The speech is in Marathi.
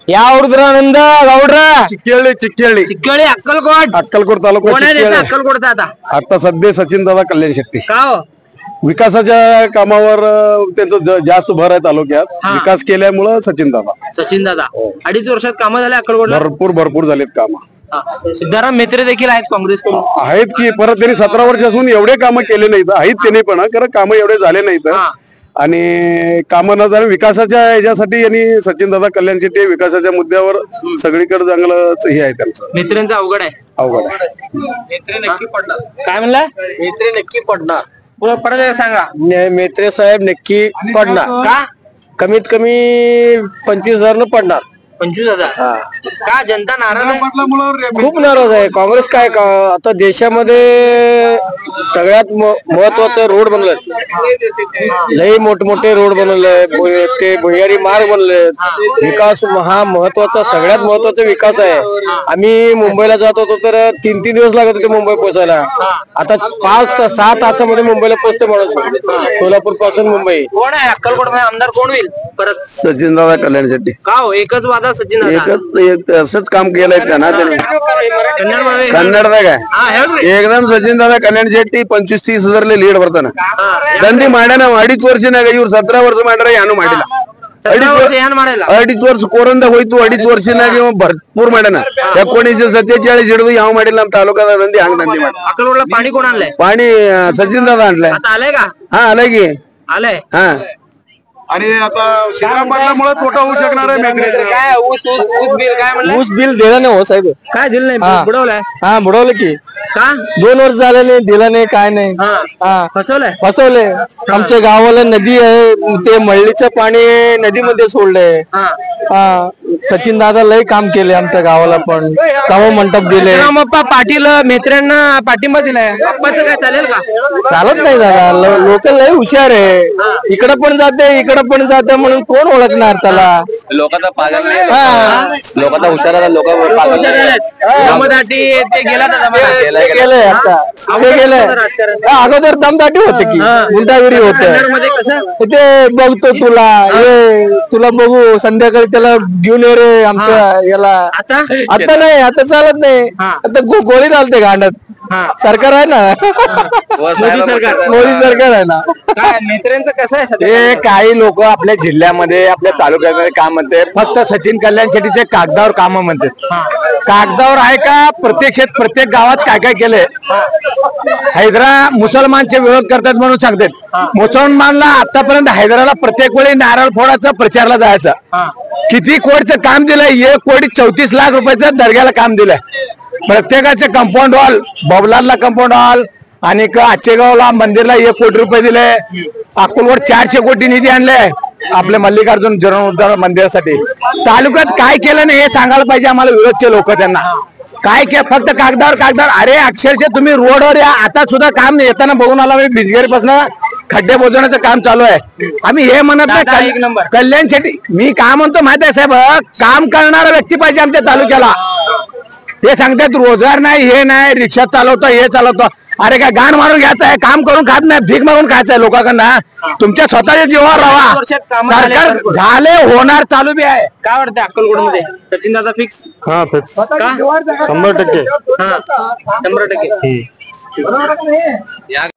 ಯಾವ ಹುಡುಗ್ರಾನಂದ ಗೌಡ್ರ चिक्केळी अक्कलकोट तालुका अक्कलकोटचा आता सध्या सचिन दादा कल्याण शेट्टी का हो विकासाच्या कामावर त्यांचं जास्त भर आहे तालुक्यात. विकास केल्यामुळं सचिन दादा 2.5 वर्षात कामं झाले अक्कलकोटला. भरपूर झालेत काम सिद्धाराम मेत्रे देखील आहेत काँग्रेसकडून. आहेत की. परत त्यांनी 17 वर्ष असून एवढे कामं केले नाहीत. आहेत त्यांनी पण खरं कामं एवढे झाले नाहीत. आणि कामं न झाले विकासाच्या याच्यासाठी यांनी सचिन दादा कल्याण शेट्टी विकासाच्या मुद्द्यावर सगळीकडे चांगलं हे आहे त्यांचं. मेत्रेंचं अवघड आहे. मेत्रे नक्की पडणार. काय म्हणला? मेत्रे नक्की पडणार. परत सांगा. मेत्रे साहेब नक्की पडणार. का? कमीत कमी 25,000 न पडणार. 25,000. का जनता नाराज आहे? खूप नाराज आहे. काँग्रेस काय आता देशामध्ये सगळ्यात महत्वाचं रोड बनले. लई मोठमोठे रोड बनवले. ते भुयारी मार्ग बनले. विकास हा महत्वाचा सगळ्यात महत्वाचा विकास आहे. आम्ही मुंबईला जात होतो तर 3-3 दिवस लागत होते मुंबई पोहोचायला. आता 5-6 तासामध्ये मुंबईला पोहोचते माणूस. सोलापूर पासून मुंबई. कोण आहे अक्कलकोट मध्ये आमदार? कोण होईल परत? सचिन दादा कल्याण शेट्टी. का हो? एकच वादा सचिन दादा. एकच असंच काम केलंय का ना त्यांनी. कन्नडदा काय एकदम सचिन दादा कल्याण शेट्टी 25-30 हजार लीड ಬರ್ತಾನೆ. ದಂಧಿ ಮಾಡ್ಯಾನ 2.5 ವರ್ಷ ಇವ್ರು 17 ವರ್ಷ ಮಾಡ್ಯಾರ ಏನು ಮಾಡಿಲ್ಲ. 2.5 ವರ್ಷ ಕೋರಂದ ಹೋಯ್ತು. 2.5 ವರ್ಷನಾಗ ಭರ್ಪೂರ್ ಮಾಡ್ಯಾನ. 1947 ಹಿಡಿದು ಯಾವ ಮಾಡಿಲ್ಲ ನಮ್ಮ ತಾಲೂಕಾದ ದಂಧಿ. ಹಂಗ ದಂಧಿ ಮಾಡಿ अक्कलकोटला पाणी कोण आणलंय? पाणी सचिन दादा आणलंय. आता आलंय का? हा आलंय की. आलंय. हा आणि आता शिवराम पाटलामुळे तोटा होऊ शकणार आहे. काय ऊस बिल काय म्हणलं? ऊस बिल दिलं नाही हो साहेब. काय दिलं नाही? बुडवलंय. हा बुडवलं की. का? 2 वर्ष झाले नाही. दिलं नाही काय नाही. फसवले. आमच्या गावाला नदी आहे. ते मळलीचं पाणी नदीमध्ये सोडलंय. सचिन दादा लय काम केले आमच्या गावाला. पण सभा मंडप दिले. पाटील मेत्र्यांना पाठिंबा दिलाय. काय चालेल का? चालत नाही दादा. लोक लय हुशार आहे. इकडं पण जाते इकडं पण जाते म्हणून कोण ओळखणार त्याला. लोकांचा पागल नाही. लोकांचा हुशार आहे. लोक गेलंय आता. ते गेलंय. अगोदर दमदाटी होते की गुंडागिरी होते. ते बघतो तुला बघू संध्याकाळी त्याला घेऊन ये रे आमच्या याला. आता नाही. आता चालत नाही. आता गोळी घालते गांडात. सरकार आहे ना. मोदी सरकार आहे ना. मेत्रेंचं कसं आहे? ते काही लोक आपल्या जिल्ह्यामध्ये आपल्या तालुक्यामध्ये काम म्हणते फक्त सचिन कल्याण शेट्टीचे कागदावर काम म्हणतात. कागदावर आहे का? प्रत्यक्षात प्रत्येक गावात काय काय केलंय. मुसलमानचे विरोध करतात म्हणून सांगतात. मुसलमानला आतापर्यंत हैदराला प्रत्येक वेळी नारळ फोडाचा प्रचारला जायचा. किती कोटीचं काम दिलंय? 1 कोटी 34 लाख रुपयाचं दर्ग्याला काम दिलंय. प्रत्येकाचे कंपाऊंड वॉल, बबलादला कंपाऊंड वॉल आणि आचेगावला मंदिरला 1 कोटी रुपये दिले. अक्कलकोट 400 कोटी निधी आणले आपल्या मल्लिकार्जुन जीर्णोद्धार मंदिरासाठी. तालुक्यात काय केलं नाही हे सांगायला पाहिजे आम्हाला विरोधचे लोक. त्यांना काय फक्त कागदावर. अरे अक्षरशः तुम्ही रोडवर या. आता सुद्धा काम येताना बघून आला. बिजगेरीपासून खड्डे बोजवण्याचं काम चालू आहे. आम्ही हे म्हणत नाही कल्याण शेट्टी. मी काय म्हणतो माहिती आहे साहेब, काम करणारा व्यक्ती पाहिजे आमच्या तालुक्याला. हे सांगतात रोजगार नाही, हे नाही, रिक्षा चालवतो, हे चालवतो. अरे काय गाण मारून घ्यायचं आहे? काम करून खात नाही, भीक मागून खायचं आहे लोकांना. तुमच्या स्वतःच्या जीवावर राहा. सरकार झाले, होणार, चालू बी आहे. काय वाटतं अक्कलकोट मध्ये सचिन दादा फिक्स? हा फिक्स. 100%. 100%.